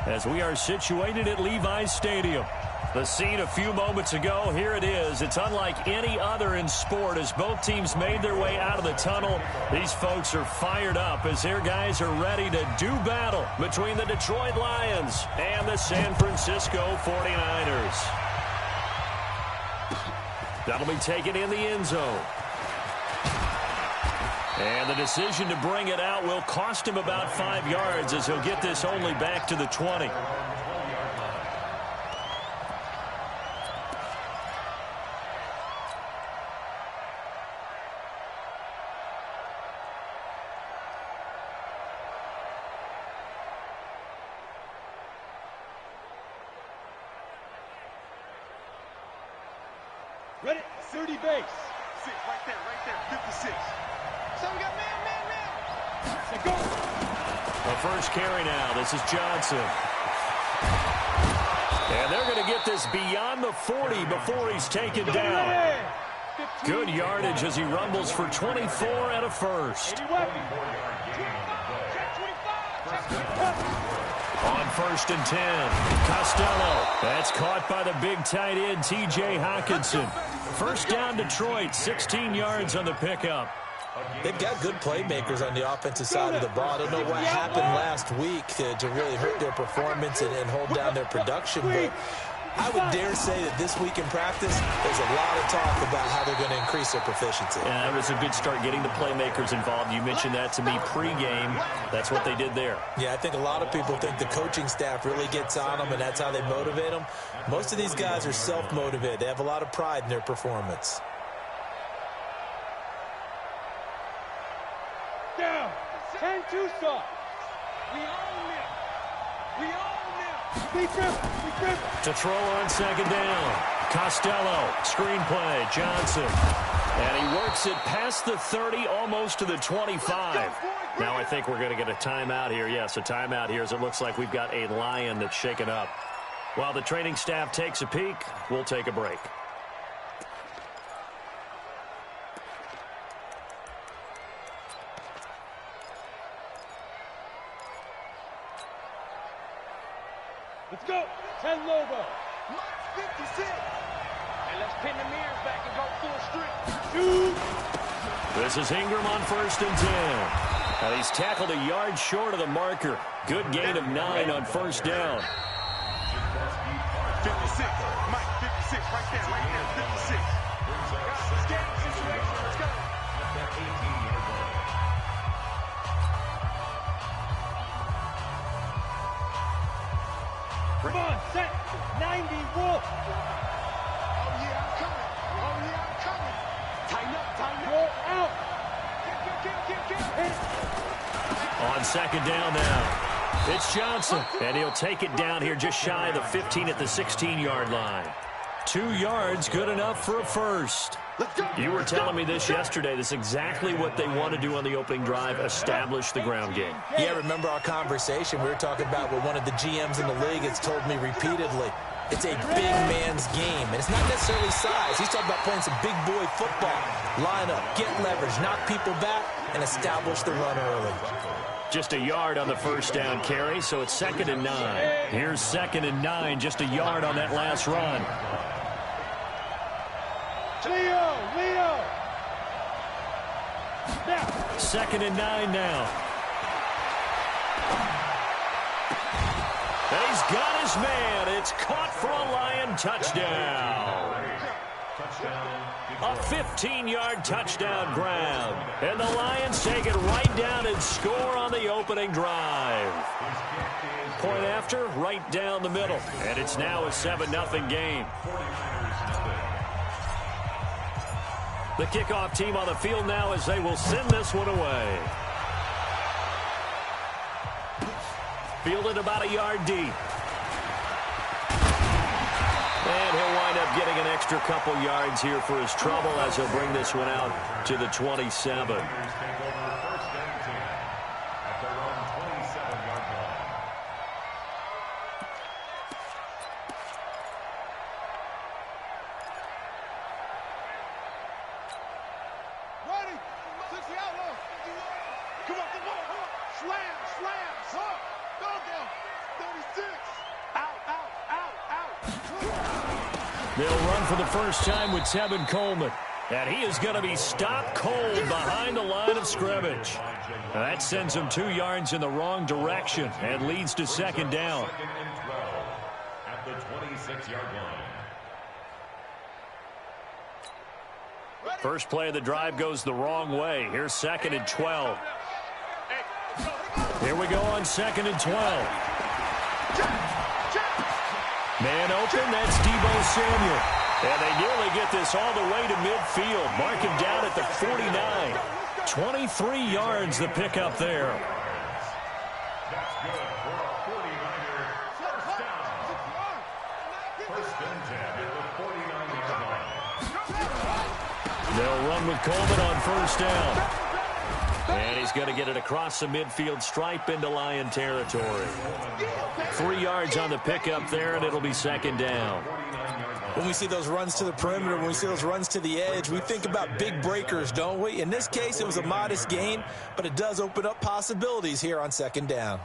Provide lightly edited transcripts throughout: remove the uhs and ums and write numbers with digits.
as we are situated at Levi's Stadium. The scene a few moments ago, here it is. It's unlike any other in sport as both teams made their way out of the tunnel. These folks are fired up as their guys are ready to do battle between the Detroit Lions and the San Francisco 49ers. That'll be taken in the end zone. And the decision to bring it out will cost him about 5 yards as he'll get this only back to the 20. Ready? 30 base. 6, right there, 56. So we got man. Let's go. The first carry now. This is Johnson. And they're going to get this beyond the 40 before he's taken down. Good yardage as he rumbles for 24 and a first. On 1st and 10, Costello. That's caught by the big tight end, T.J. Hockenson. First down, Detroit, 16 yards on the pickup. They've got good playmakers on the offensive side of the ball. I don't know what happened last week to really hurt their performance and hold down their production, but I would dare say that this week in practice, there's a lot of talk about how they're going to increase their proficiency. Yeah, that was a good start getting the playmakers involved. You mentioned that to me pregame. That's what they did there. Yeah, I think a lot of people think the coaching staff really gets on them, and that's how they motivate them. Most of these guys are self-motivated. They have a lot of pride in their performance. Down. 10 too soft. We own them. We own them. We grip. To throw on second down. Costello. Screenplay. Johnson. And he works it past the 30, almost to the 25. Now I think we're going to get a timeout here. Yes, a timeout here as it looks like we've got a Lion that's shaken up. While the training staff takes a peek, we'll take a break. Let's go. 10 Lobo. Mike's 56. And let's pin the mirrors back and go full strip. Shoot. This is Ingram on 1st and 10. And he's tackled a yard short of the marker. Good gain of 9 on 1st down. 56. Mike, 56. Right there, 56. Let's get the situation. Let's go. Come on, set. 90 Wolf. Oh, yeah, I'm coming. Tighten up. Roll out. Get. On second down now. It's Johnson, and he'll take it down here just shy of the 15 at the 16-yard line. 2 yards, good enough for a first. You were telling me this yesterday. This is exactly what they want to do on the opening drive, establish the ground game. Yeah, remember our conversation? We were talking about what one of the GMs in the league has told me repeatedly. It's a big man's game, and it's not necessarily size. He's talking about playing some big boy football. Line up, get leverage, knock people back, and establish the run early. Just a yard on the first down carry, so it's 2nd and 9. Here's 2nd and 9, just a yard on that last run. Leo. Now. 2nd and 9 now. And he's got his man. It's caught for a Lion touchdown. A 15-yard touchdown grab. And the Lions take it right down and score on the opening drive. Point after, right down the middle. And it's now a 7-0 game. The kickoff team on the field now as they will send this one away. Fielded about a yard deep. And he'll wind up getting an extra couple yards here for his trouble as he'll bring this one out to the 27. Come on. Slam. Go. 36. They'll run for the first time with Tevin Coleman. And he is going to be stopped cold behind the line of scrimmage. That sends him 2 yards in the wrong direction and leads to second down. At the 26-yard line. First play of the drive goes the wrong way. Here's 2nd and 12. Here we go on 2nd and 12. Man open, that's Deebo Samuel. And they nearly get this all the way to midfield. Mark him down at the 49. 23 yards the pickup there. That's good for a 49er first down. First and 10 at the 49-yard line. They'll run with Coleman on first down. And he's going to get it across the midfield stripe into Lion territory. 3 yards on the pickup there, and it'll be second down. When we see those runs to the perimeter, when we see those runs to the edge, we think about big breakers, don't we? In this case, it was a modest gain, but it does open up possibilities here on second down.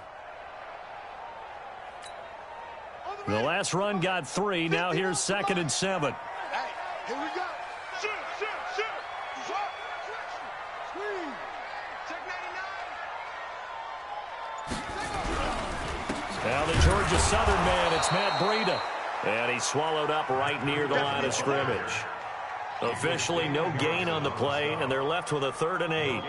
The last run got 3. Now here's 2nd and 7. Hey, here we go. Shoot. Screen. Check 99. Now the Georgia Southern man, it's Matt Breida. And he's swallowed up right near the line of scrimmage. Officially no gain on the play, and they're left with a 3rd and 8.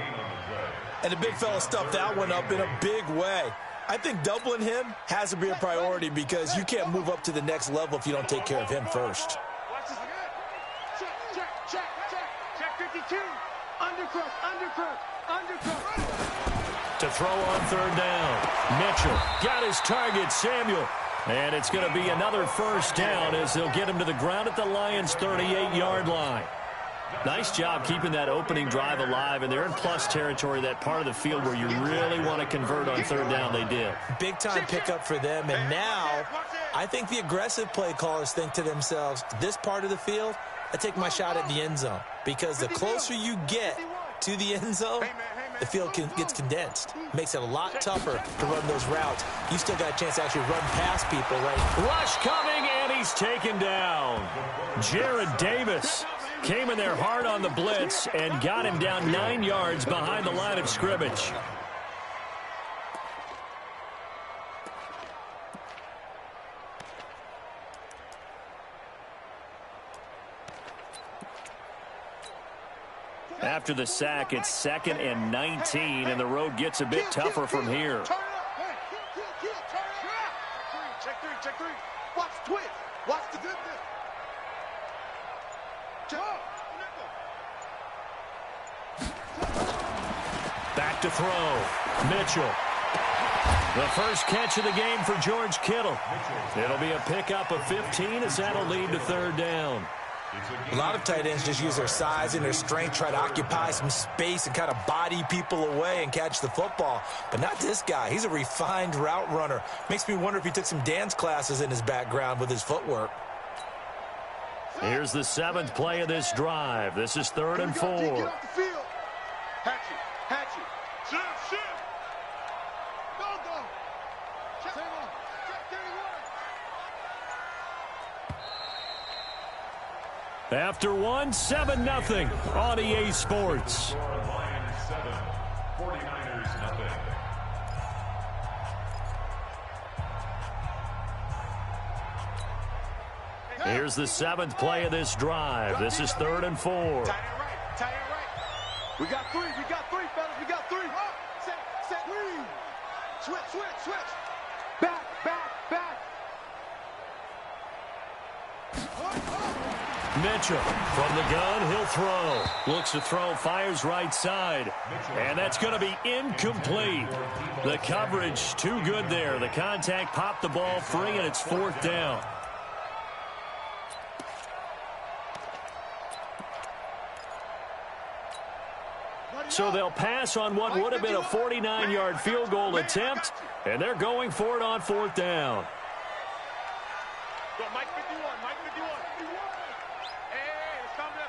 And the big fella stuffed that one up in a big way. I think doubling him has to be a priority because you can't move up to the next level if you don't take care of him first. Watch this. Check 52. Undercut. To throw on 3rd down. Mitchell got his target, Samuel. And it's going to be another first down as they'll get him to the ground at the Lions' 38-yard line. Nice job keeping that opening drive alive, and they're in plus territory, that part of the field where you really want to convert on 3rd down. They did. Big-time pickup for them, and now I think the aggressive play callers think to themselves, this part of the field, I take my shot at the end zone, because the closer you get to the end zone, the field gets condensed. Makes it a lot tougher to run those routes. You still got a chance to actually run past people, right? Rush coming, and he's taken down. Jared Davis came in there hard on the blitz and got him down 9 yards behind the line of scrimmage. After the sack, it's 2nd and 19, and the road gets a bit tougher from here. Check 3. Watch twitch. Watch the good. Back to throw. Mitchell. The first catch of the game for George Kittle. It'll be a pickup of 15 as that'll lead to 3rd down. A lot of tight ends just use their size and their strength, try to occupy some space and kind of body people away and catch the football. But not this guy. He's a refined route runner. Makes me wonder if he took some dance classes in his background with his footwork. Here's the 7th play of this drive. This is 3rd and 4. Get off the field. Hatchet. Shoot. Go. Check 31. After 1, 7-0 on EA Sports. Lions 7, 49ers nothing. Here's the 7th play of this drive. This is 3rd and 4. Tight end right. We got 3, fellas. We got 3. Set. Switch. Back. Mitchell from the gun, he'll throw. Looks to throw, fires right side. And that's going to be incomplete. The coverage too good there. The contact popped the ball free, and it's 4th down. So they'll pass on what would have been a 49-yard field goal attempt, and they're going for it on 4th down. Go, Mike 51. Hey, let's calm down.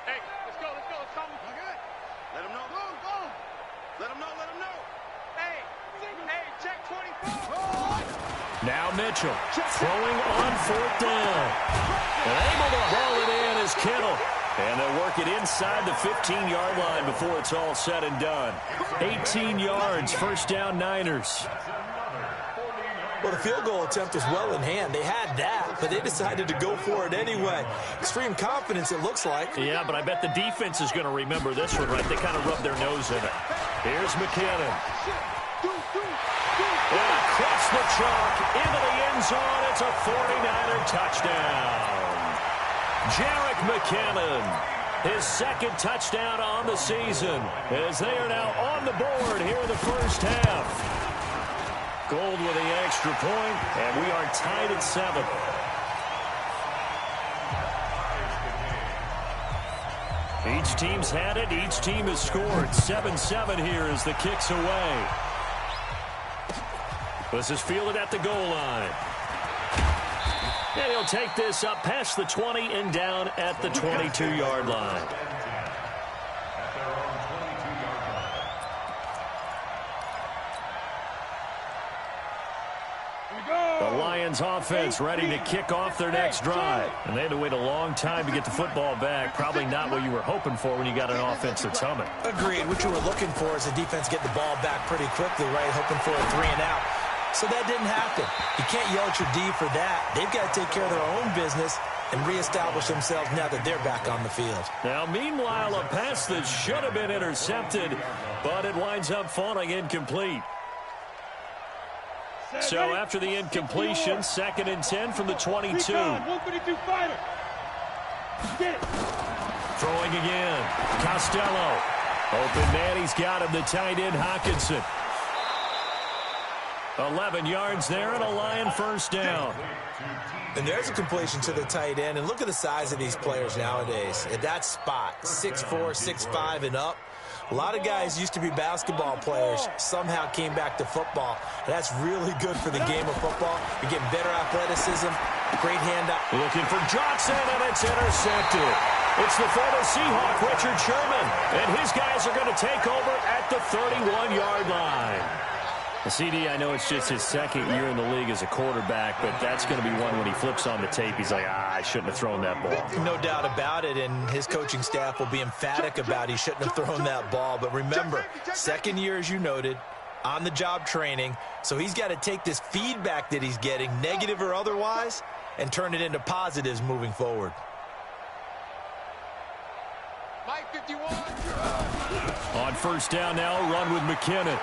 Hey, let's go. Let him know. Go. Let him know. Hey, Hey, check 24. Now Mitchell throwing on 4th down. And able to haul it in is Kittle. And they'll work it inside the 15-yard line before it's all said and done. 18 yards, first down Niners. Well, the field goal attempt was well in hand. They had that, but they decided to go for it anyway. Extreme confidence, it looks like. Yeah, but I bet the defense is going to remember this one, right? They kind of rubbed their nose in it. Here's McKinnon. And across the chalk, into the end zone. It's a 49er touchdown. Jerick McKinnon, his second touchdown on the season, as they are now on the board here in the first half. Gold with the extra point, and we are tied at 7. Each team's had it. Each team has scored. 7-7 here as the kick's away. This is fielded at the goal line. And he'll take this up past the 20 and down at the 22-yard line. The Lions offense ready to kick off their next drive. And they had to wait a long time to get the football back. Probably not what you were hoping for when you got an offense that's humming. Agreed. What you were looking for is the defense get the ball back pretty quickly, right? Hoping for a 3-and-out. So that didn't happen. You can't yell at your D for that. They've got to take care of their own business and reestablish themselves now that they're back on the field. Now, meanwhile, a pass that should have been intercepted, but it winds up falling incomplete. So after the incompletion, 2nd and 10 from the 22. Throwing again. Costello. Open man, he's got him. The tight end, Hockenson. 11 yards there and a Lion first down. And there's a completion to the tight end. And look at the size of these players nowadays. At that spot, 6'4", 6'5", and up. A lot of guys used to be basketball players, somehow came back to football. And that's really good for the game of football. You're getting better athleticism, great handout. Looking for Johnson, and it's intercepted. It's the former Seahawk, Richard Sherman. And his guys are going to take over at the 31-yard line. CD, I know it's just his second year in the league as a quarterback, but that's going to be one when he flips on the tape. He's like, I shouldn't have thrown that ball. No doubt about it, and his coaching staff will be emphatic about he shouldn't have thrown that ball. But remember, second year, as you noted, on-the-job training, so he's got to take this feedback that he's getting, negative or otherwise, and turn it into positives moving forward. Mike 51. On first down now, run with McKinnon.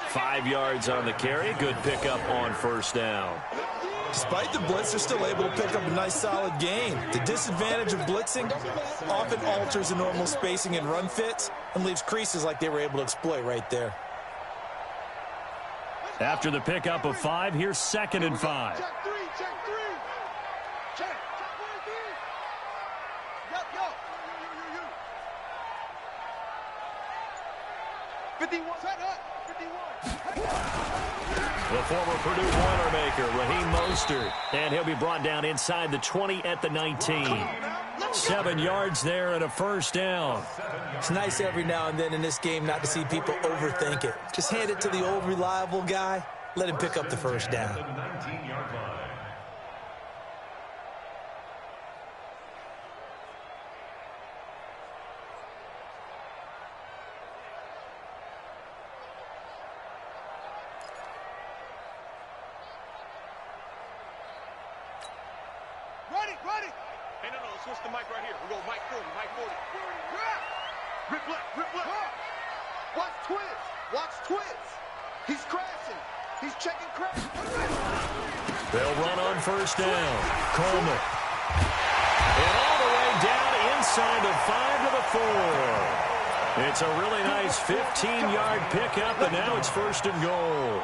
5 yards on the carry. Good pickup on first down. Despite the blitz, they're still able to pick up a nice, solid gain. The disadvantage of blitzing often alters the normal spacing and run fits and leaves creases like they were able to exploit right there. After the pickup of 5, here's 2nd and 5. Check 3, check 3. Check 1, 3. Yo. 51. Set up. 51. The former Purdue Boilermaker, Raheem Mostert. And he'll be brought down inside the 20 at the 19. 7 yards there and a first down. It's nice every now and then in this game not to see people overthink it. Just hand it to the old reliable guy. Let him pick up the first down. Ready. Hey, no, switch the mic right here. We go Mike 40. Rip left. Watch twist. He's crashing. He's checking crash. They'll run on first down. Coleman. And all the way down inside the 5 to the 4. It's a really nice 15-yard pickup, and now it's first and goal.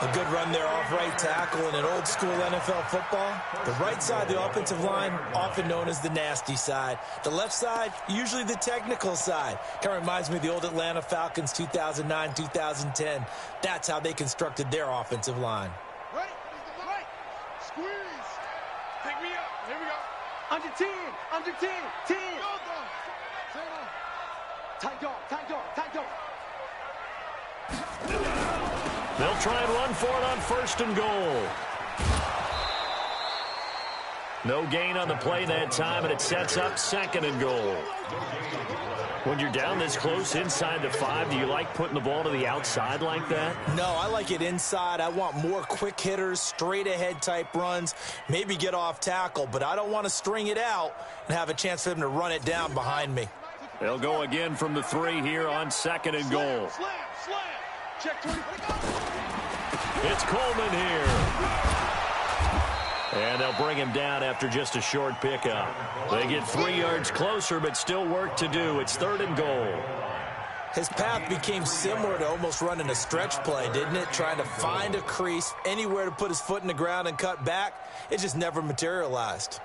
A good run there off right tackle in an old-school NFL football. The right side, the offensive line, often known as the nasty side. The left side, usually the technical side. Kind of reminds me of the old Atlanta Falcons 2009-2010. That's how they constructed their offensive line. Right. Squeeze. Take me up. Here we go. Under 10. 10. Tight dog, tight dog, tight dog. They'll try and run for it on 1st and goal. No gain on the play that time, and it sets up 2nd and goal. When you're down this close inside the 5, do you like putting the ball to the outside like that? No, I like it inside. I want more quick hitters, straight-ahead type runs, maybe get off tackle, but I don't want to string it out and have a chance for them to run it down behind me. They'll go again from the 3 here on 2nd and goal. Slam, slam. Check 20. It's Coleman here. And they'll bring him down after just a short pickup. They get 3 yards closer, but still work to do. It's 3rd and goal. His path became similar to almost running a stretch play, didn't it? Trying to find a crease, anywhere to put his foot in the ground and cut back. It just never materialized.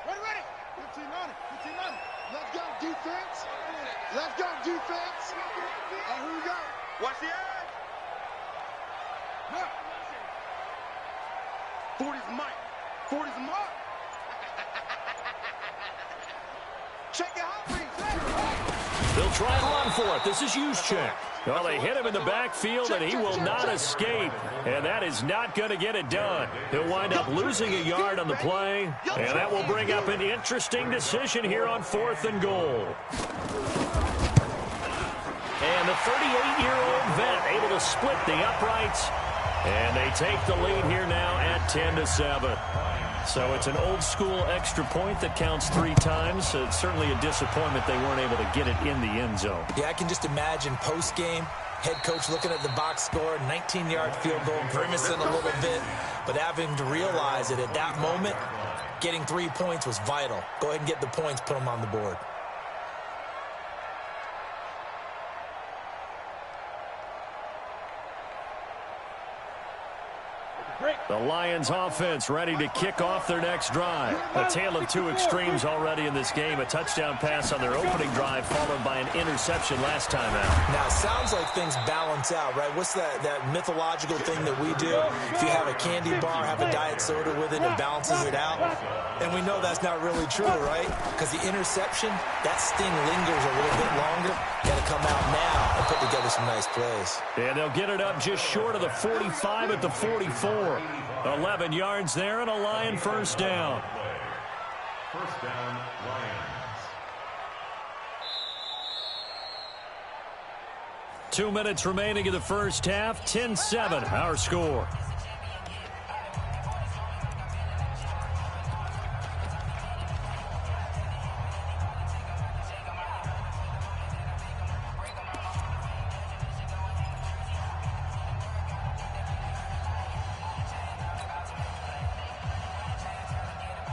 Ready, ready. 15 on it, 15 on it. Let's go, defense. Let's go, defense. And here we go. Watch the edge. 40's Mike. 40's Mark. Check it out, please. They'll try and run for it. This is Juszczyk. Well, they hit him in the backfield, and he will not escape. And that is not going to get it done. He'll wind up losing a yard on the play. And that will bring up an interesting decision here on 4th and goal. And the 38-year-old vet able to split the uprights. And they take the lead here now at 10-7. So it's an old-school extra point that counts 3 times. So it's certainly a disappointment they weren't able to get it in the end zone. Yeah, I can just imagine post-game, head coach looking at the box score, 19-yard field goal, grimacing a little bit, but having to realize that at that moment, getting 3 points was vital. Go ahead and get the points, put them on the board. The Lions offense ready to kick off their next drive. A tale of 2 extremes already in this game. A touchdown pass on their opening drive followed by an interception last time out. Now, it sounds like things balance out, right? What's that mythological thing that we do? If you have a candy bar, have a diet soda with it, it balances it out. And we know that's not really true, right? Because the interception, that sting lingers a little bit longer. Got to come out now and put together some nice plays. And they'll get it up just short of the 45 at the 44. 11 yards there and a Lion first down. First down, Lions. 2 minutes remaining in the first half. 10-7, our score.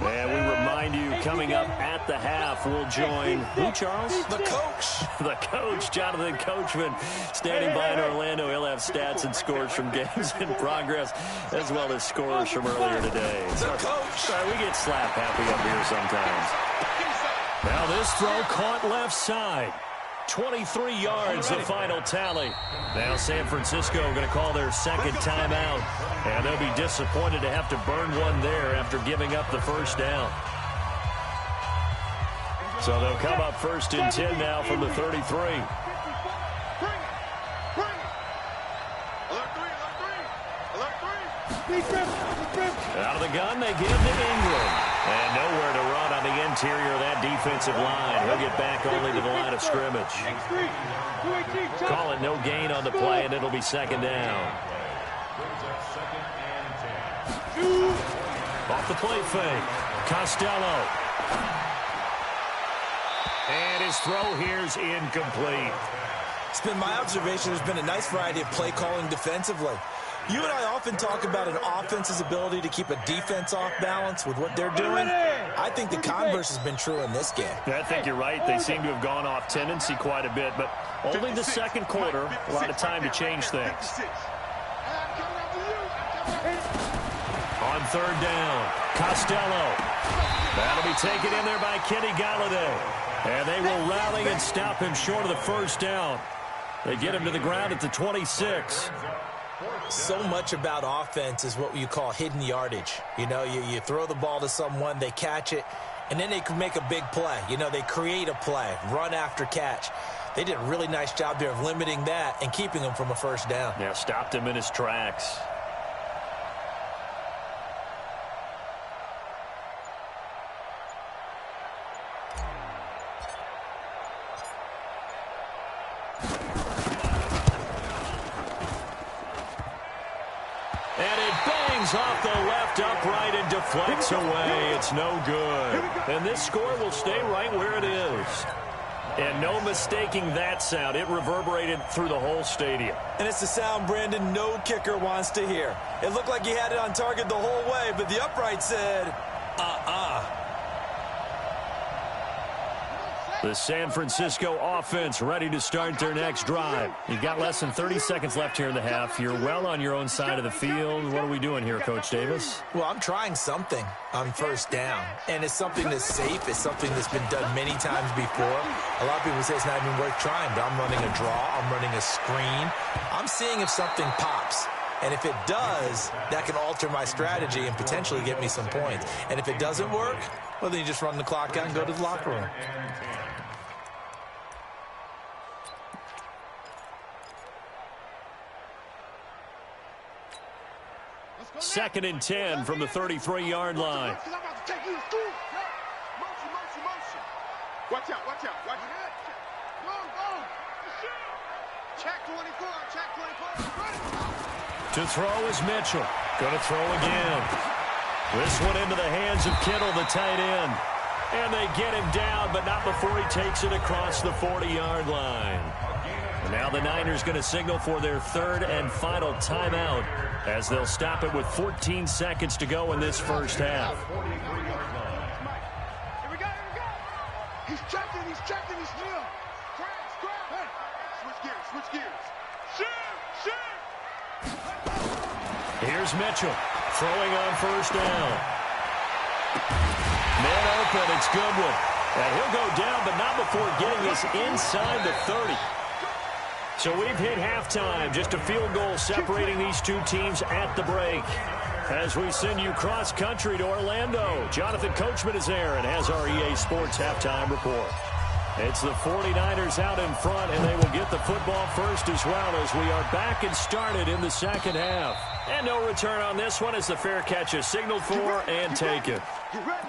And we remind you, coming up at the half, we'll join who, Charles? The coach. The coach, Jonathan Coachman, standing by in Orlando. He'll have stats and scores from games in progress, as well as scores from earlier today. The coach. Sorry, we get slap happy up here sometimes. Now this throw caught left side. 23 yards, the final tally. Now San Francisco going to call their second timeout, and they'll be disappointed to have to burn one there after giving up the first down. So they'll come up 1st and 10 now from the 33. Out of the gun, they give to Ingram. And nowhere to run on the interior of that defensive line. He'll get back only to the line of scrimmage. Call it no gain on the play, and it'll be 2nd down. Off the play fake. Costello. And his throw here's incomplete. It's been my observation there's been a nice variety of play calling defensively. You and I often talk about an offense's ability to keep a defense off balance with what they're doing. I think the converse has been true in this game. I think you're right. They seem to have gone off tendency quite a bit, but only the second quarter, a lot of time to change things. On 3rd down, Costello. That'll be taken in there by Kenny Galladay. And they will rally and stop him short of the first down. They get him to the ground at the 26. So much about offense is what you call hidden yardage. You know, you throw the ball to someone, they catch it, and then they can make a big play. You know, they create a play, run after catch. They did a really nice job there of limiting that and keeping him from a first down. Yeah, stopped him in his tracks. And it bangs off the left upright and deflects away. It's no good. And this score will stay right where it is. And no mistaking that sound. It reverberated through the whole stadium. And it's the sound, Brandon, no kicker wants to hear. It looked like he had it on target the whole way, but the upright said, The San Francisco offense ready to start their next drive. You've got less than 30 seconds left here in the half. You're well on your own side of the field. What are we doing here, Coach Davis? Well, I'm trying something on first down, and it's something that's safe. It's something that's been done many times before. A lot of people say it's not even worth trying, but I'm running a draw. I'm running a screen. I'm seeing if something pops. And if it does, that can alter my strategy and potentially get me some points. And if it doesn't work, well, then you just run the clock out and go to the locker room. Second and 10 from the 33-yard line. Watch out, watch out, watch out. Check 24, check 24. To throw is Mitchell. Going to throw again. This one into the hands of Kittle, the tight end. And they get him down, but not before he takes it across the 40-yard line. And now the Niners going to signal for their third and final timeout as they'll stop it with 14 seconds to go in this first half. Here we go, here we go. He's checking, he's still. Scram. Hey, switch gears. Shoot. Here's Mitchell throwing on first down. Man open, it's Goodwin. And he'll go down, but not before getting this inside the 30. So we've hit halftime, just a field goal separating these two teams at the break. As we send you cross-country to Orlando, Jonathan Coachman is there and has our EA Sports halftime report. It's the 49ers out in front, and they will get the football first as well as we are back and started in the second half. And no return on this one as the fair catch is signaled for and taken. Get ready.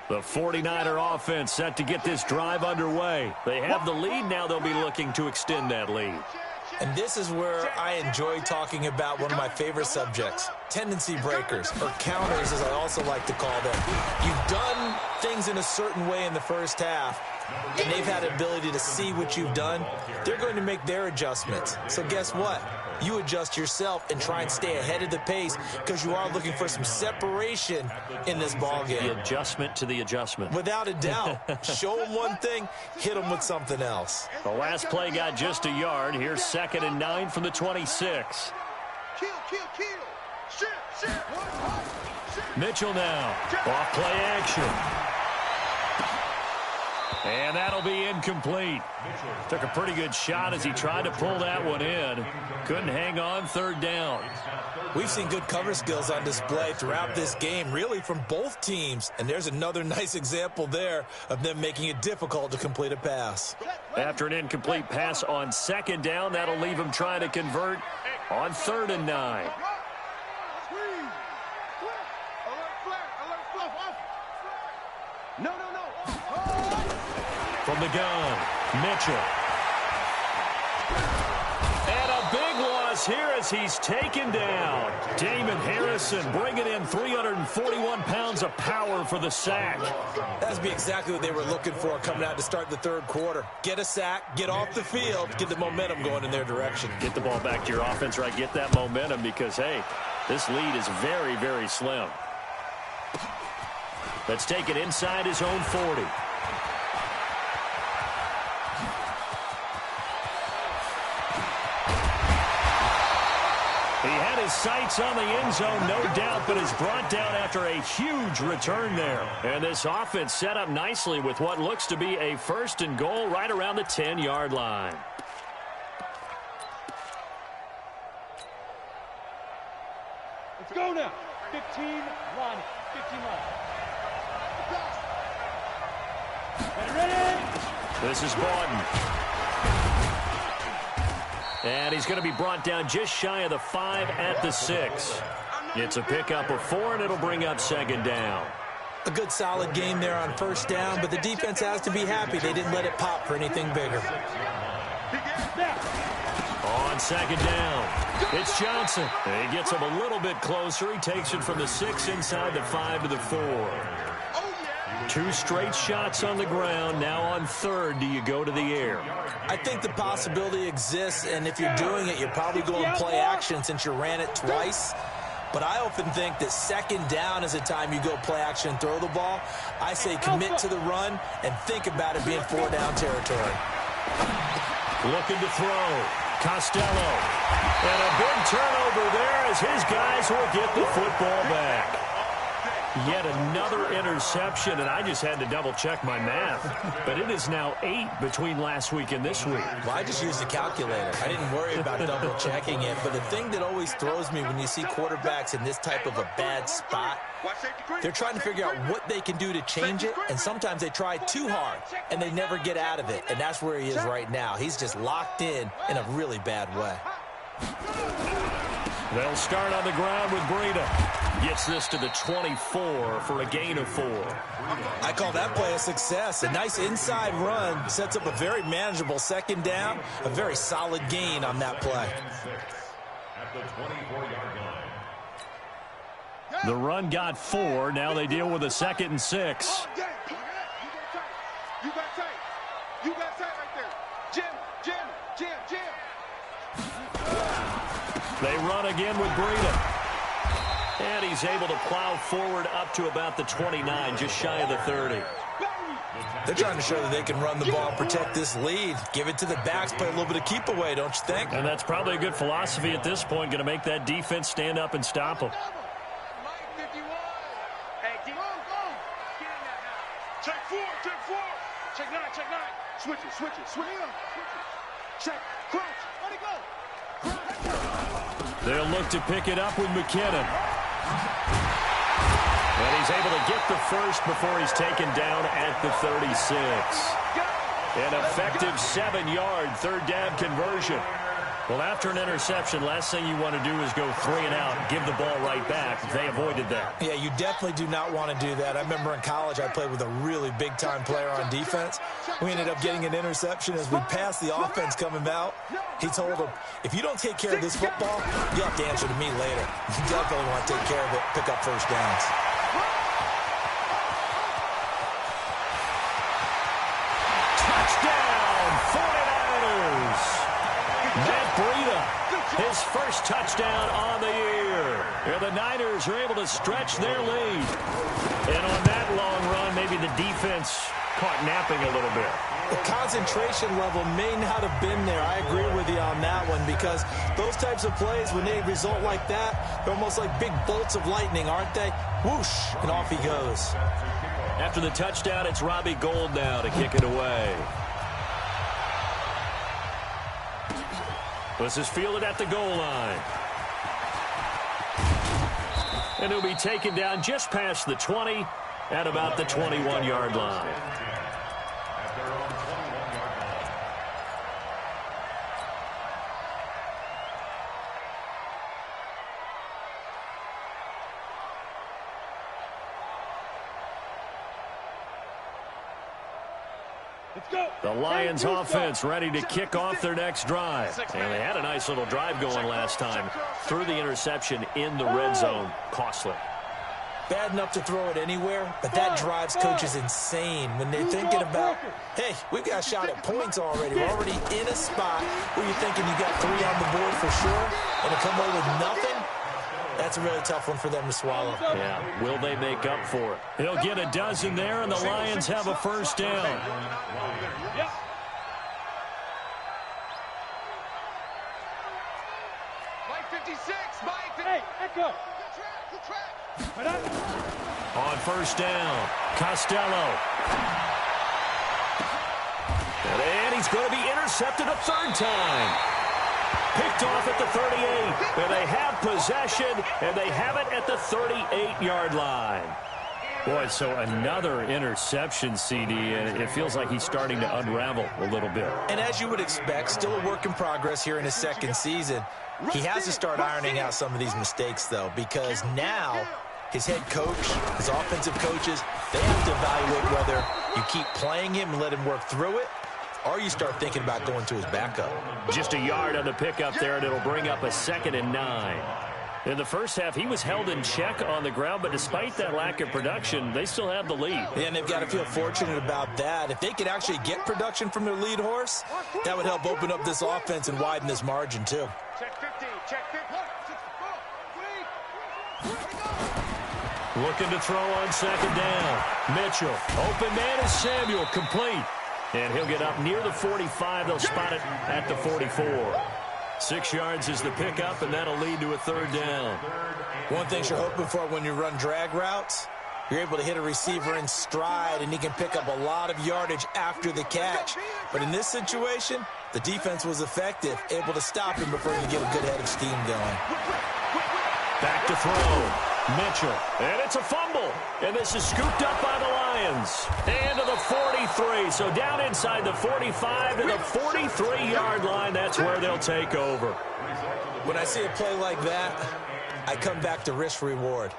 The 49er offense set to get this drive underway. They have the lead. Now they'll be looking to extend that lead. And this is where I enjoy talking about one of my favorite subjects, tendency breakers, or counters as I also like to call them. You've done things in a certain way in the first half, and they've had the ability to see what you've done. They're going to make their adjustments. So guess what? You adjust yourself and try and stay ahead of the pace because you are looking for some separation in this ball game. The adjustment to the adjustment. Without a doubt. Show them one thing, hit them with something else. The last play got just a yard. Here's 2nd and 9 from the 26. Kill. Shit. Mitchell now. Off play action. And that'll be incomplete. Took a pretty good shot as he tried to pull that one in. Couldn't hang on, third down. We've seen good cover skills on display throughout this game, really from both teams. And there's another nice example there of them making it difficult to complete a pass. After an incomplete pass on 2nd down, that'll leave him trying to convert on 3rd and 9. No. From the gun, Mitchell. And a big loss here as he's taken down. Damon Harrison bringing in 341 pounds of power for the sack. That'd be exactly what they were looking for coming out to start the third quarter. Get a sack, get off the field, get the momentum going in their direction. Get the ball back to your offense, right? Get that momentum because, hey, this lead is very, very slim. Let's take it inside his own 40. He had his sights on the end zone, no doubt, but is brought down after a huge return there. And this offense set up nicely with what looks to be a 1st and goal right around the 10-yard line. Let's go now. 15 line. 15 line. Ready? This is Bawden. And he's going to be brought down just shy of the 5 at the 6. It's a pickup of 4, and it'll bring up 2nd down. A good solid game there on 1st down, but the defense has to be happy they didn't let it pop for anything bigger. On 2nd down, it's Johnson. And he gets him a little bit closer. He takes it from the 6 inside the 5 to the 4. 2 straight shots on the ground. Now on 3rd, do you go to the air? I think the possibility exists, and if you're doing it, you're probably going to play action since you ran it twice. But I often think that 2nd down is a time you go play action and throw the ball. I say commit to the run and think about it being 4-down territory. Looking to throw. Costello. And a big turnover there as his guys will get the football back. Yet another interception, and I just had to double-check my math. But it is now 8 between last week and this week. Well, I just used a calculator. I didn't worry about double-checking it. But the thing that always throws me when you see quarterbacks in this type of a bad spot, they're trying to figure out what they can do to change it, and sometimes they try too hard, and they never get out of it. And that's where he is right now. He's just locked in a really bad way. They'll start on the ground with Breida. Gets this to the 24 for a gain of 4. I call that play a success. A nice inside run sets up a very manageable 2nd down. A very solid gain on that play. At the 24-yard line. The run got 4. Now they deal with a 2nd and 6. You got tight. You got tight right there. Jim. They run again with Breida. And he's able to plow forward up to about the 29, just shy of the 30. They're trying to show that they can run the ball and protect this lead. Give it to the backs, play a little bit of keep away, don't you think? And that's probably a good philosophy at this point, going to make that defense stand up and stop them. Check 4. Check 9. Switch it. Check. Crouch. Let it go. They'll look to pick it up with McKinnon. And he's able to get the first before he's taken down at the 36. An effective 7-yard 3rd down conversion. Well, after an interception, last thing you want to do is go 3 and out, give the ball right back. They avoided that. Yeah, you definitely do not want to do that. I remember in college I played with a really big-time player on defense. We ended up getting an interception as we passed the offense coming out. He told him, if you don't take care of this football, you'll have to answer to me later. You definitely want to take care of it, pick up 1st downs. Touchdown, 49ers! Matt Breida, his first touchdown on the year. And the Niners are able to stretch their lead. And on that long run, maybe the defense caught napping a little bit. The concentration level may not have been there. I agree with you on that one because those types of plays, when they result like that, they're almost like big bolts of lightning, aren't they? Whoosh, and off he goes. After the touchdown, it's Robbie Gould now to kick it away. This is fielded at the goal line. And he'll be taken down just past the 20 at about the 21-yard line. At their own 21-yard line. Let's go. The Lions offense ready to kick off their next drive. And they had a nice little drive going last time. Threw the interception in the red zone. Costly. Bad enough to throw it anywhere, but that drives coaches insane when they're thinking about, hey, we've got a shot at points already. We're already in a spot where you're thinking you got 3 on the board for sure, and to come away with nothing, that's a really tough one for them to swallow. Yeah, will they make up for it? He'll get a dozen there, and the Lions have a first down. 56, Mike. Hey, echo. Good track. On first down, Costello. And he's going to be intercepted a third time. Picked off at the 38. And they have possession, and they have it at the 38-yard line. Boy, so another interception, CD, and it feels like he's starting to unravel a little bit. And as you would expect, still a work in progress here in his second season. He has to start ironing out some of these mistakes, though, because now his head coach, his offensive coaches, they have to evaluate whether you keep playing him and let him work through it, or you start thinking about going to his backup. Just a yard on the pickup there, and it'll bring up a 2nd and 9. In the first half, he was held in check on the ground, but despite that lack of production, they still have the lead. And they've got to feel fortunate about that. If they could actually get production from their lead horse, that would help open up this offense and widen this margin, too. Check 50, check 50. Looking to throw on 2nd down. Mitchell, open man is Samuel, complete. And he'll get up near the 45. They'll spot it at the 44. 6 yards is the pickup, and that'll lead to a 3rd down. One thing you're hoping for when you run drag routes, you're able to hit a receiver in stride, and he can pick up a lot of yardage after the catch. But in this situation, the defense was effective, able to stop him before he get a good head of steam going. Back to throw. Mitchell, and it's a fumble. And this is scooped up by the Lions. And to the 43. So down inside the 45 to the 43-yard line. That's where they'll take over. When I see a play like that, I come back to risk-reward.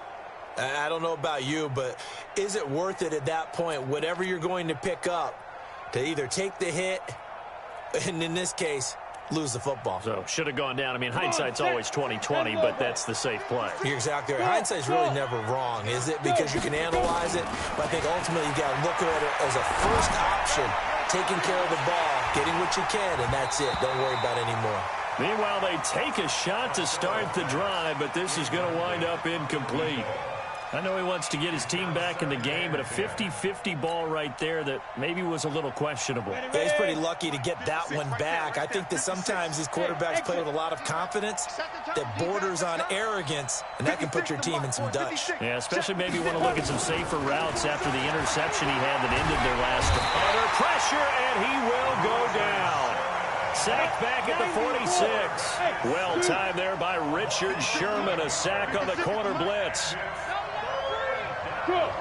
I don't know about you, but is it worth it at that point, whatever you're going to pick up, to either take the hit, and in this case, lose the football? So should have gone down. I mean, hindsight's always 20/20, but that's the safe play. You're exactly right. Hindsight's really never wrong, is it? Because you can analyze it, but I think ultimately you got to look at it as a first option, taking care of the ball, getting what you can, and that's it. Don't worry about it anymore. Meanwhile, they take a shot to start the drive, but this is going to wind up incomplete. I know he wants to get his team back in the game, but a 50-50 ball right there that maybe was a little questionable. Yeah, he's pretty lucky to get that one back. I think that sometimes these quarterbacks play with a lot of confidence that borders on arrogance, and that can put your team in some Dutch. Yeah, especially maybe want to look at some safer routes after the interception he had that ended their last. Under pressure, and he will go down. Sacked back at the 46. Well timed there by Richard Sherman. A sack on the corner blitz. Good.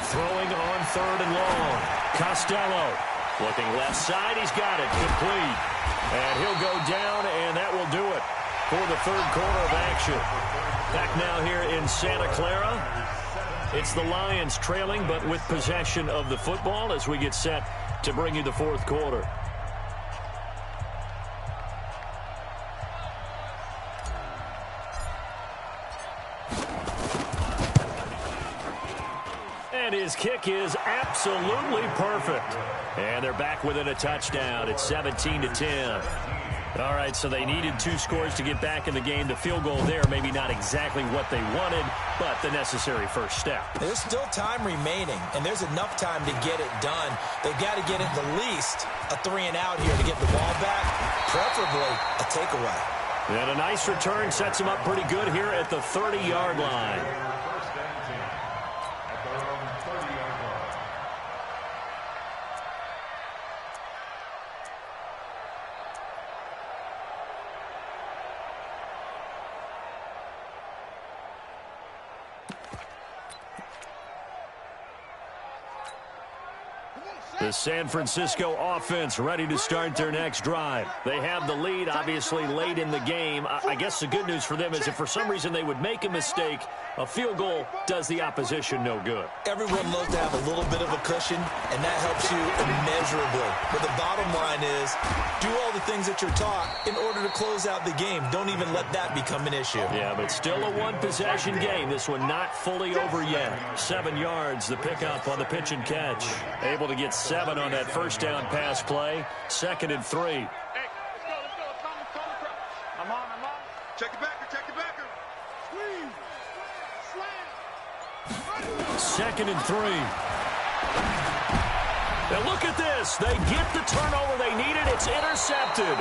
Throwing on 3rd and long. Costello looking left side. He's got it. Complete. And he'll go down, and that will do it for the 3rd quarter of action. Back now here in Santa Clara. It's the Lions trailing, but with possession of the football as we get set to bring you the 4th quarter. And his kick is absolutely perfect. And they're back within a touchdown. It's 17-10. All right, so they needed 2 scores to get back in the game. The field goal there, maybe not exactly what they wanted, but the necessary first step. There's still time remaining, and there's enough time to get it done. They've got to get at the least a 3-and-out here to get the ball back, preferably a takeaway. And a nice return sets him up pretty good here at the 30-yard line. The San Francisco offense ready to start their next drive. They have the lead, obviously, late in the game. I guess the good news for them is if for some reason they would make a mistake, a field goal does the opposition no good. Everyone loves to have a little bit of a cushion, and that helps you immeasurably. But the bottom line is, do all the things that you're taught in order to close out the game. Don't even let that become an issue. Yeah, but still a one-possession game. This one not fully over yet. 7 yards, the pickup on the pitch and catch. Able to get 7 on that first down pass play. 2nd and 3. Hey, let's go. I'm on. Check the backer. 2nd and 3. And look at this. They get the turnover they needed. It's intercepted.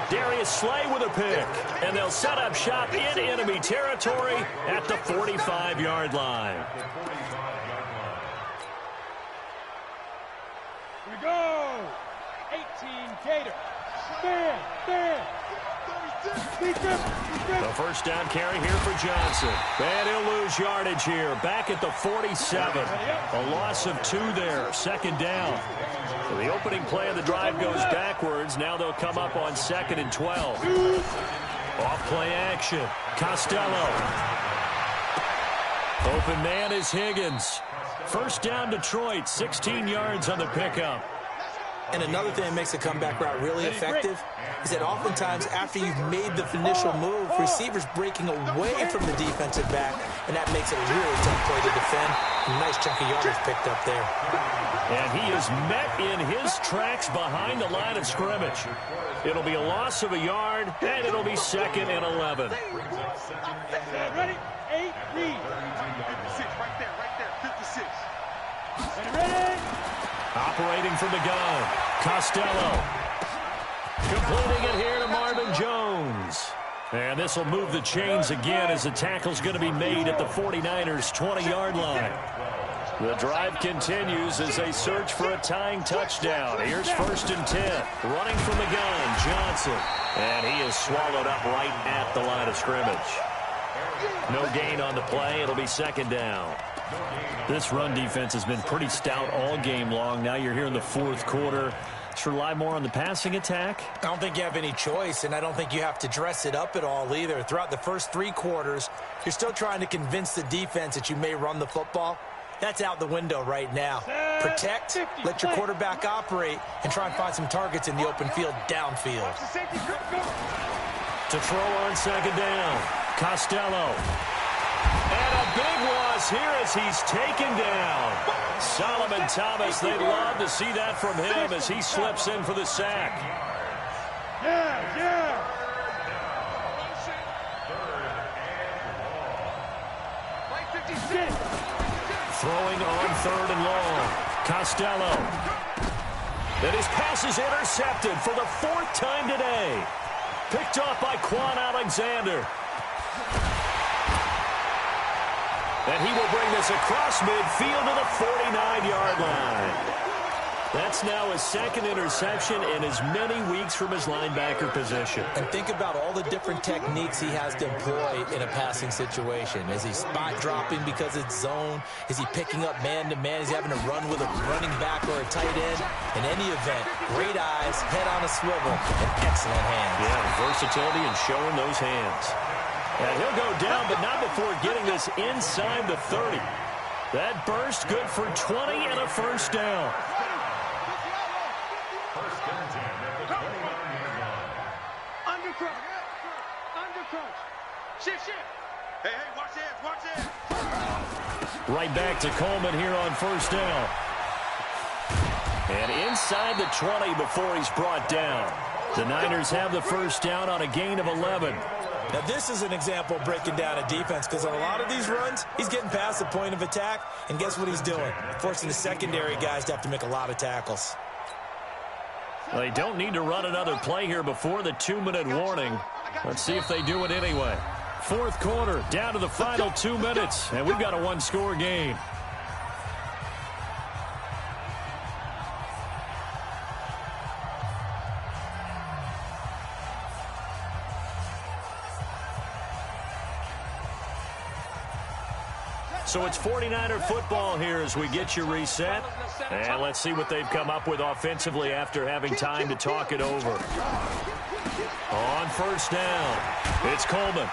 Darius Slay with a pick. And they'll set up shop in enemy territory at the 45-yard line. Here we go. 18 Gator. Stand. The first down carry here for Johnson. And he'll lose yardage here. Back at the 47. A loss of 2 there. Second down. So the opening play of the drive goes backwards. Now they'll come up on 2nd and 12. Off play action. Costello. Open man is Higgins. First down Detroit. 16 yards on the pickup. And another thing that makes a comeback route really effective is that oftentimes after you've made the initial move, receivers breaking away from the defensive back, and that makes it a really tough play to defend. A nice chunk of yardage picked up there. And he is met in his tracks behind the line of scrimmage. It'll be a loss of a yard, and it'll be 2nd and 11. Ready? 8, read. 56, right there, 56. Ready? Operating from the gun, Costello. Completing it here to Marvin Jones. And this will move the chains again as the tackle's going to be made at the 49ers' 20-yard line. The drive continues as they search for a tying touchdown. Here's 1st and 10. Running from the gun, Johnson. And he is swallowed up right at the line of scrimmage. No gain on the play. It'll be 2nd down. This run defense has been pretty stout all game long. Now you're here in the 4th quarter. Let's rely more on the passing attack. I don't think you have any choice, and I don't think you have to dress it up at all either. Throughout the first 3 quarters, you're still trying to convince the defense that you may run the football. That's out the window right now. Protect, let your quarterback operate, and try and find some targets in the open field downfield. To throw on 2nd down, Costello. And a big loss here as he's taken down. Solomon Thomas, they'd love to see that from him as he slips in for the sack. Yeah. Throwing on 3rd and long. Costello. And his pass is intercepted for the 4th time today. Picked off by Quan Alexander. And he will bring this across midfield to the 49-yard line. That's now his 2nd interception in as many weeks from his linebacker position. And think about all the different techniques he has to employ in a passing situation. Is he spot dropping because it's zone? Is he picking up man-to-man? Is he having to run with a running back or a tight end? In any event, great eyes, head on a swivel, and excellent hands. Yeah, versatility and showing those hands. And he'll go down, but not before getting this inside the 30. That burst good for 20 and a first down. Undercross. Shift. Hey, watch hands. Right back to Coleman here on first down. And inside the 20 before he's brought down. The Niners have the first down on a gain of 11. Now, this is an example of breaking down a defense because on a lot of these runs, he's getting past the point of attack, and guess what he's doing? Forcing the secondary guys to have to make a lot of tackles. They don't need to run another play here before the 2-minute warning. Let's see if they do it anyway. 4th quarter, down to the final 2 minutes, and we've got a 1-score game. So it's 49er football here as we get you reset. And let's see what they've come up with offensively after having time to talk it over. On first down, it's Coleman.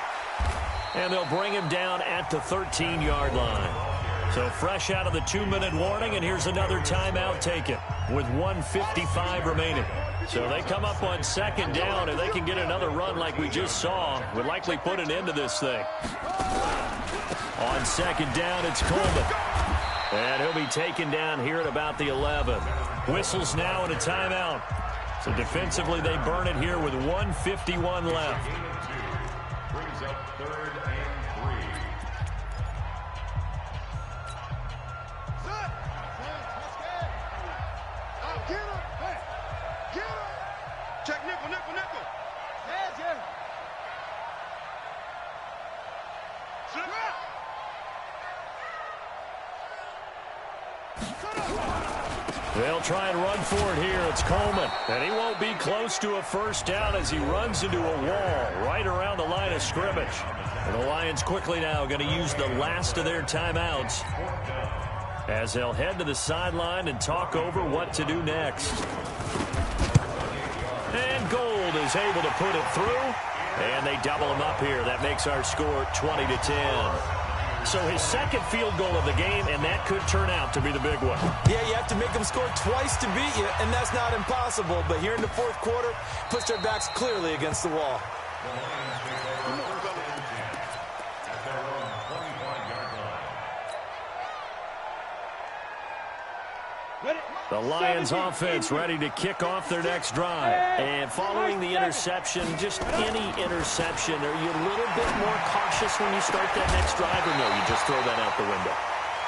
And they'll bring him down at the 13-yard line. So fresh out of the 2-minute warning, and here's another timeout taken with 1:55 remaining. So they come up on 2nd down, and they can get another run like we just saw. Would likely put an end to this thing. On 2nd down, it's Coleman. And he'll be taken down here at about the 11. Whistles now and a timeout. So defensively, they burn it here with 1:51 left. Brings up 3rd and 3. Nickel, nickel, nickel. Yeah, Jerry. Slip out. They'll try and run for it here. It's Coleman. And he won't be close to a first down as he runs into a wall right around the line of scrimmage. And the Lions quickly now going to use the last of their timeouts as they'll head to the sideline and talk over what to do next. And Gold is able to put it through. And they double him up here. That makes our score 20-10. So his second field goal of the game, and that could turn out to be the big one. Yeah, you have to make them score twice to beat you, and that's not impossible. But here in the fourth quarter, push their backs clearly against the wall. The Lions offense ready to kick off their next drive. And following the interception, just any interception, are you a little bit more cautious when you start that next drive, or no, you just throw that out the window?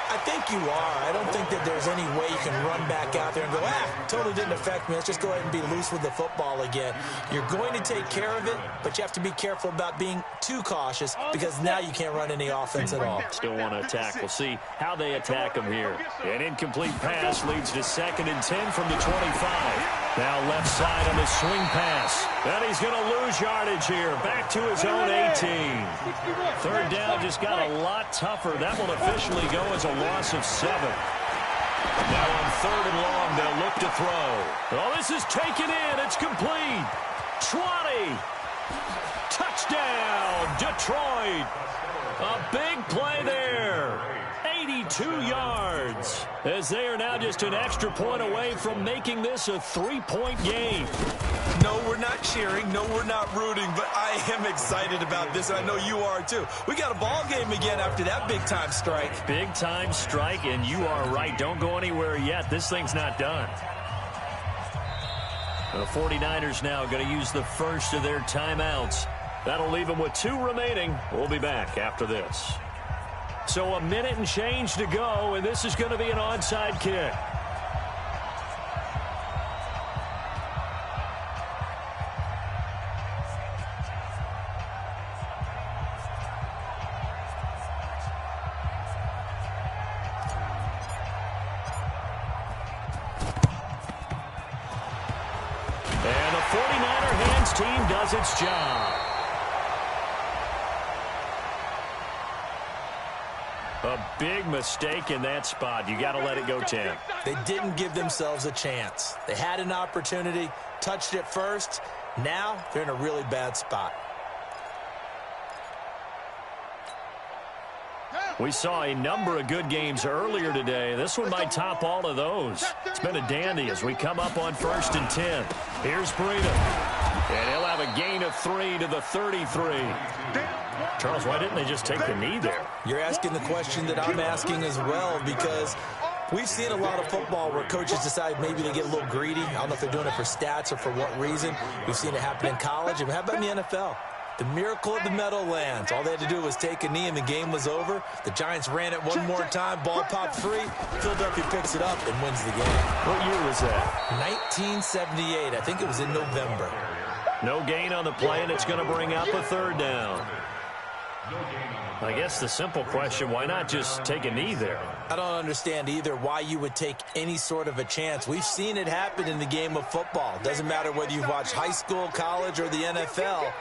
I think you are. I don't think that there's any way you can run back out there and go, totally didn't affect me. Let's just go ahead and be loose with the football again. You're going to take care of it, but you have to be careful about being too cautious because now you can't run any offense at all. Still want to attack. We'll see how they attack him here. An incomplete pass leads to 2nd and 10 from the 25. Now left side on the swing pass. And he's going to lose yardage here. Back to his own 18. Third down just got a lot tougher. That will officially go as a loss of 7. Now on 3rd and long, they'll look to throw. Oh, this is taken in. It's complete. 20. Touchdown, Detroit. A big play there. 82 yards. As they are now just an extra point away from making this a 3-point game. No, we're not cheering. No, we're not rooting. But I am excited about this, and I know you are too. We got a ball game again after that big-time strike. Big-time strike, and you are right. Don't go anywhere yet. This thing's not done. The 49ers now going to use the first of their timeouts. That'll leave them with 2 remaining. We'll be back after this. So a minute and change to go, and this is going to be an onside kick. And the 49er hands team does its job. A big mistake in that spot. You got to let it go 10. They didn't give themselves a chance. They had an opportunity, touched it first. Now they're in a really bad spot. We saw a number of good games earlier today. This one might top all of those. It's been a dandy as we come up on 1st and 10. Here's Breida. And he'll have a gain of 3 to the 33. Charles, why didn't they just take the knee there? You're asking the question that I'm asking as well, because we've seen a lot of football where coaches decide maybe they get a little greedy. I don't know if they're doing it for stats or for what reason. We've seen it happen in college. And how about in the NFL? The miracle of the Meadowlands. All they had to do was take a knee and the game was over. The Giants ran it one more time. Ball popped free. Philadelphia picks it up and wins the game. What year was that? 1978. I think it was in November. No gain on the play, and it's going to bring up a 3rd down. I guess the simple question, why not just take a knee there? I don't understand either why you would take any sort of a chance. We've seen it happen in the game of football. Doesn't matter whether you've watched high school, college, or the NFL.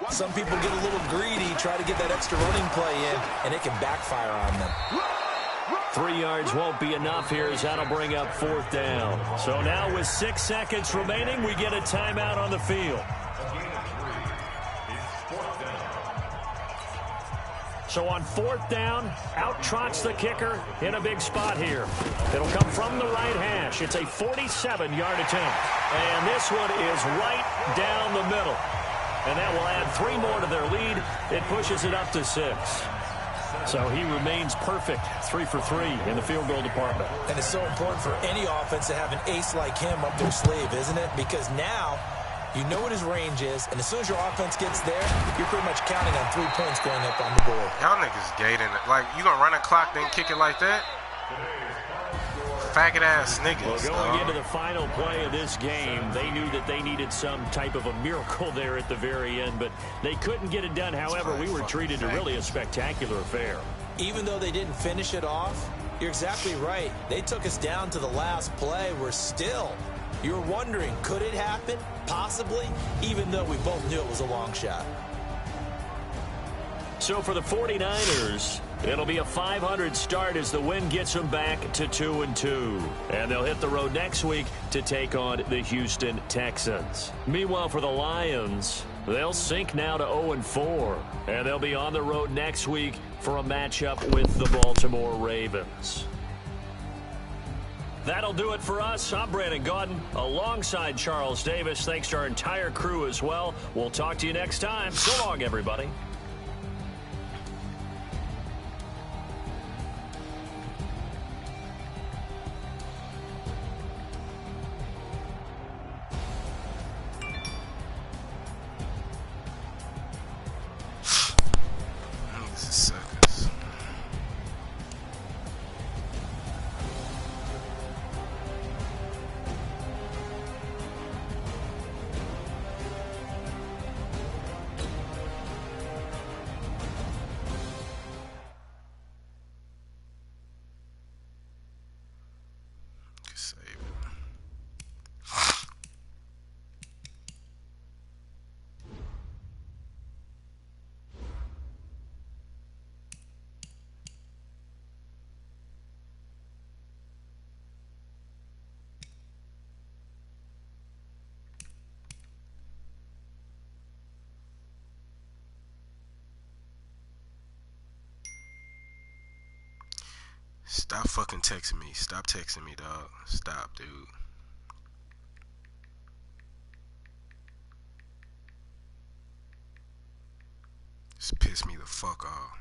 Some people get a little greedy, try to get that extra running play in, and it can backfire on them. 3 yards won't be enough here as that'll bring up 4th down. So now with 6 seconds remaining, we get a timeout on the field. So on 4th down, out trots the kicker in a big spot here. It'll come from the right hash. It's a 47-yard attempt. And this one is right down the middle. And that will add 3 more to their lead. It pushes it up to 6. So he remains perfect, 3 for 3 in the field goal department. And it's so important for any offense to have an ace like him up their sleeve, isn't it? Because now you know what his range is, and as soon as your offense gets there, you're pretty much counting on 3 points going up on the board. Y'all niggas gating it. Like, you gonna run a clock, then kick it like that? faggot-ass Well, niggas, going into the final play of this game, they knew that they needed some type of a miracle there at the very end, but they couldn't get it done. However, we were treated to really a spectacular affair. Even though they didn't finish it off, you're exactly right. They took us down to the last play. We're still. You were wondering, could it happen? Possibly, even though we both knew it was a long shot. So for the 49ers, it'll be a 500 start as the win gets them back to 2-2. And they'll hit the road next week to take on the Houston Texans. Meanwhile, for the Lions, they'll sink now to 0-4. And they'll be on the road next week for a matchup with the Baltimore Ravens. That'll do it for us. I'm Brandon Gaudin alongside Charles Davis. Thanks to our entire crew as well. We'll talk to you next time. So long, everybody. Stop fucking texting me. Stop texting me, dog. Stop, dude. Just piss me the fuck off.